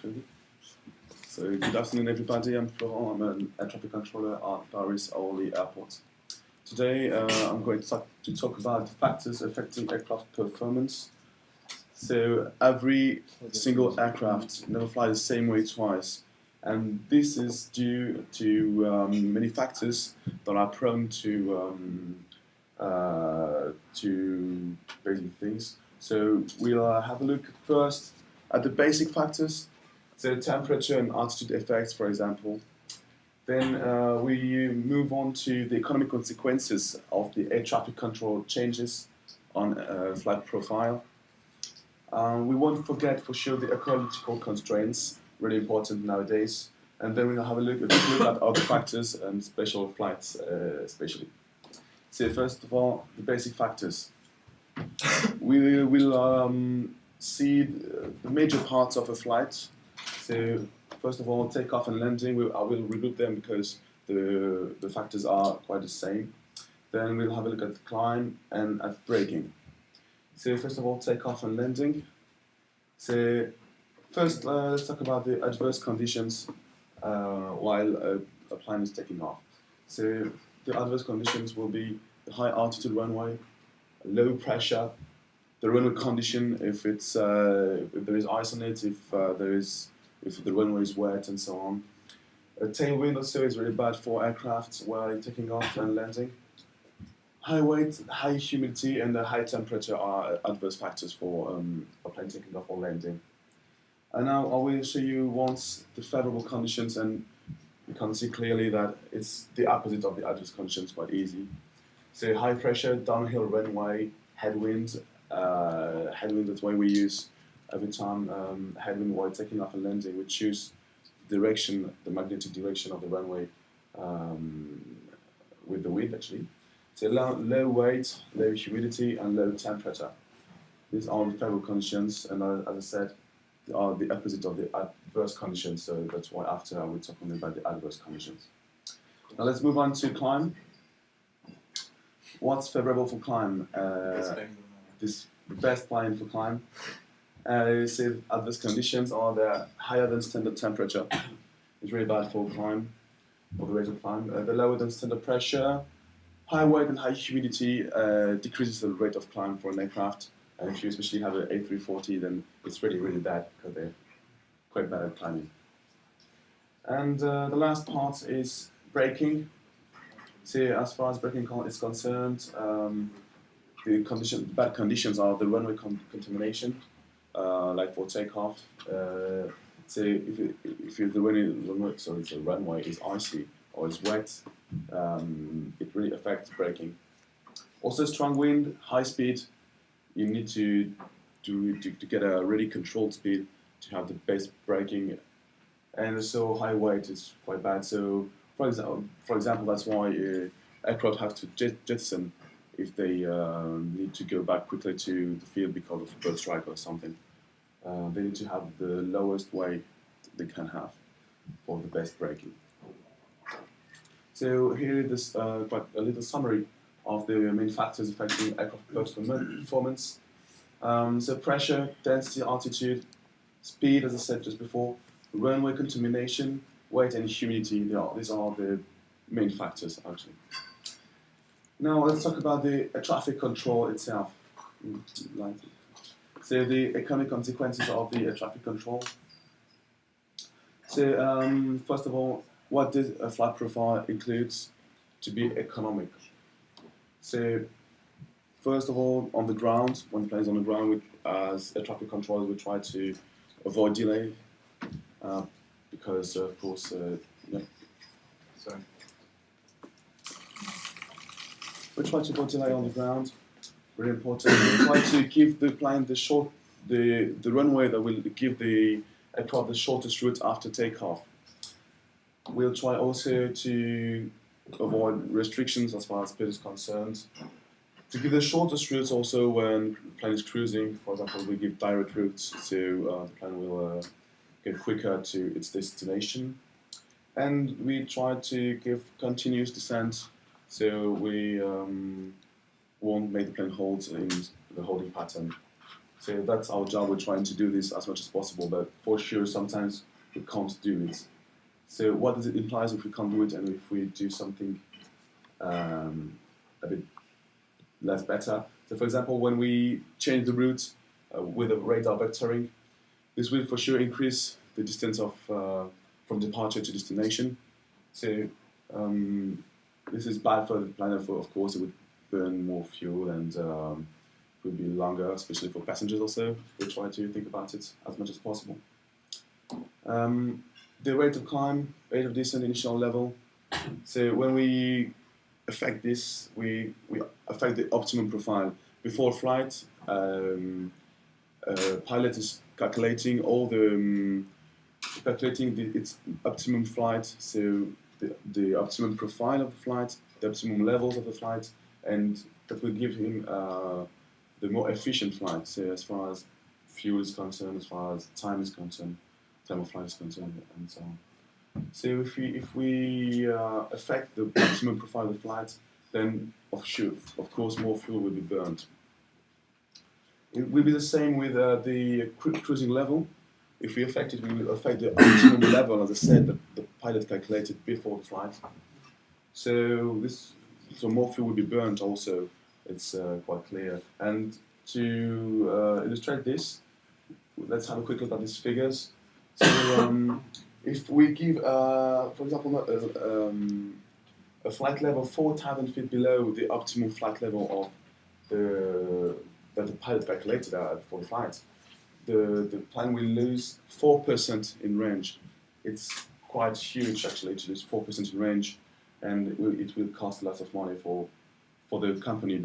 Good. So good afternoon, everybody. I'm Florent. I'm an air traffic controller at Paris Orly Airport. Today, I'm going to talk about the factors affecting aircraft performance. So every single aircraft never flies the same way twice, and this is due to many factors that are prone to basic things. So we'll have a look first at the basic factors, so temperature and altitude effects, for example. Then we move on to the economic consequences of the air traffic control changes on flight profile. We won't forget for sure the ecological constraints, really important nowadays. And then we'll have a look at other factors and special flights, especially. So first of all, the basic factors. We will see the major parts of a flight. So first of all, takeoff and landing. I will regroup them because the factors are quite the same. Then we'll have a look at climb and at braking. So first of all, takeoff and landing. So first, let's talk about the adverse conditions while a plane is taking off. So the adverse conditions will be the high altitude runway, low pressure, the runway condition if there is ice on it, if the runway is wet, and so on. A tailwind also is really bad for aircraft while taking off and landing. High weight, high humidity, and high temperature are adverse factors for a plane taking off or landing. And now I will show you once the favorable conditions, and you can see clearly that it's the opposite of the adverse conditions, quite easy. So high pressure, downhill runway, headwind. Headwind, that's why we use every time headwind while taking off and landing. We choose direction, the magnetic direction of the runway with the wind actually. So low weight, low humidity, and low temperature. These are the favorable conditions, and as I said, they are the opposite of the adverse conditions. So that's why after I will talk only about the adverse conditions. Now let's move on to climb. What's favorable for climb? The best plane for climb. So adverse conditions are the higher than standard temperature. It's really bad for climb, for the rate of climb. The lower than standard pressure, high weight and high humidity decreases the rate of climb for an aircraft. And if you especially have an A340, then it's really, really bad because they're quite bad at climbing. And the last part is braking. So as far as braking is concerned, the bad conditions are the runway contamination, like for takeoff. So if the runway is icy or is wet, it really affects braking. Also, strong wind, high speed. You need to get a really controlled speed to have the best braking, and also high weight is quite bad. So, for example, that's why aircraft have to jettison if they need to go back quickly to the field because of a bird strike or something. They need to have the lowest weight they can have for the best braking. So here is quite a little summary of the main factors affecting aircraft performance. So pressure, density, altitude, speed, as I said just before, runway contamination, weight and humidity. These are the main factors actually. Now let's talk about the traffic control itself. So the economic consequences of the air traffic control. So first of all, what does a flight profile includes to be economic? So first of all, on the ground, when the plane is on the ground, as air traffic controllers, we try to avoid delay because, of course, we try to avoid delay on the ground. Very important. We try to give the plane the runway that will give the aircraft the shortest route after takeoff. We'll try also to avoid restrictions as far as speed is concerned. To give the shortest routes also when the plane is cruising, for example, we give direct routes so the plane will get quicker to its destination. And we try to give continuous descent so we won't make the plane hold in the holding pattern. So that's our job. We're trying to do this as much as possible, but for sure sometimes we can't do it. So what does it imply if we can't do it and if we do something a bit less better? So for example, when we change the route with a radar vectoring, this will for sure increase the distance of from departure to destination. So this is bad for the planet. Of course, it would burn more fuel and would be longer, especially for passengers also. We try to think about it as much as possible. The rate of climb, rate of descent, initial level. So when we affect this, we affect the optimum profile. Before flight, pilot is calculating all the its optimum flight, so the optimum profile of the flight, the optimum levels of the flight, and that will give him the more efficient flight. So as far as fuel is concerned, as far as time is concerned, time of flight is concerned, and so on. So if we affect the optimum profile of the flight, then of course more fuel will be burned. It will be the same with the cruising level. If we affect it, we will affect the optimum level, as I said, that the pilot calculated before the flight. So more fuel will be burned also. It's quite clear. And to illustrate this, let's have a quick look at these figures. So if we give, for example, a flight level 4,000 feet below the optimum flight level of that the pilot calculated for the flight, the plane will lose 4% in range. It's quite huge actually to lose 4% in range, and it will cost lots of money for the company,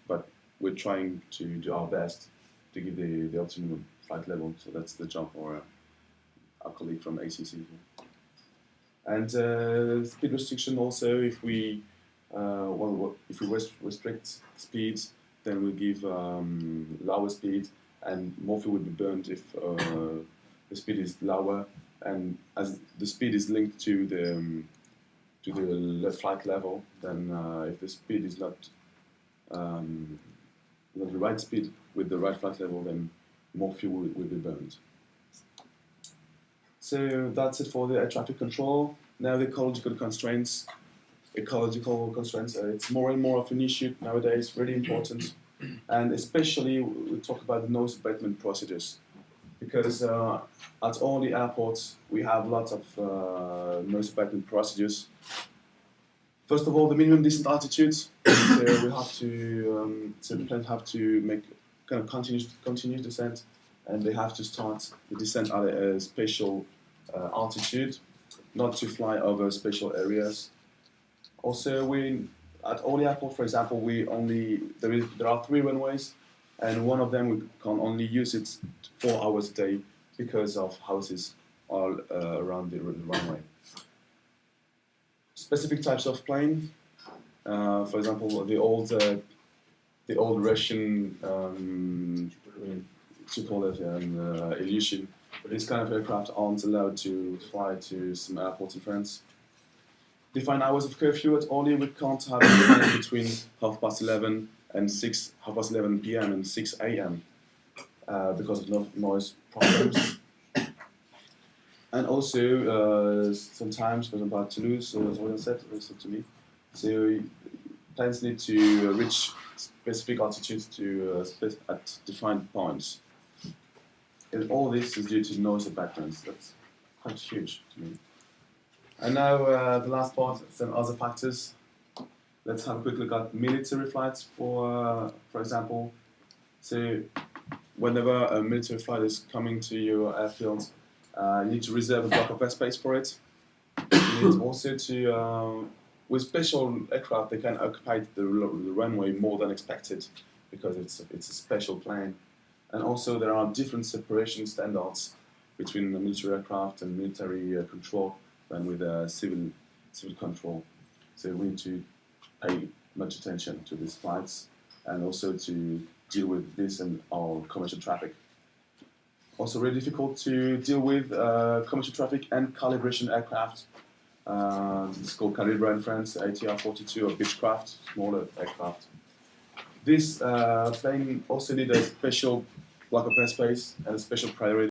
but we're trying to do our best to give the optimum flight level. So that's the job for our colleague from ACC. And speed restriction also, if we restrict speeds, then we'll give lower speed, and more fuel will be burned if the speed is lower, and as the speed is linked to the flight level, then if the speed is not the right speed with the right flight level, then more fuel will be burned. So that's it for the air traffic control. Now the ecological constraints. It's more and more of an issue nowadays, really important. And especially we talk about the noise abatement procedures, because at all the airports we have lots of noise abatement procedures. First of all, the minimum descent altitudes. So we have to, so the planes have to make kind of continuous descent, and they have to start the descent at a spatial altitude, not to fly over spatial areas. Also, at all the airport, for example, there are 3 runways, and one of them we can only use it 4 hours a day because of houses all around the runway. Specific types of plane, for example, the old Russian Ilyushin. This kind of aircraft aren't allowed to fly to some airports in France. Defined hours of curfew at Orly, we can't have a plane between 11:30 and 11:30 p.m. and 6 a.m. Because of noise problems. And also, sometimes, for example, at Toulouse, as William said to me, so planes need to reach specific altitudes at defined points. And all this is due to noise abatements. That's quite huge to me. And now the last part, some other factors. Let's have a quick look at military flights, for example. So whenever a military flight is coming to your airfield, you need to reserve a block of airspace for it. You need also to, with special aircraft, they can occupy the runway more than expected because it's a special plane. And also there are different separation standards between the military aircraft and military control than with civil control. So we need to pay much attention to these flights and also to deal with this and our commercial traffic. Also really difficult to deal with commercial traffic and calibration aircraft. It's called Calibra in France, ATR-42 or Beechcraft, smaller aircraft. This plane also need a special block of airspace has a special priority.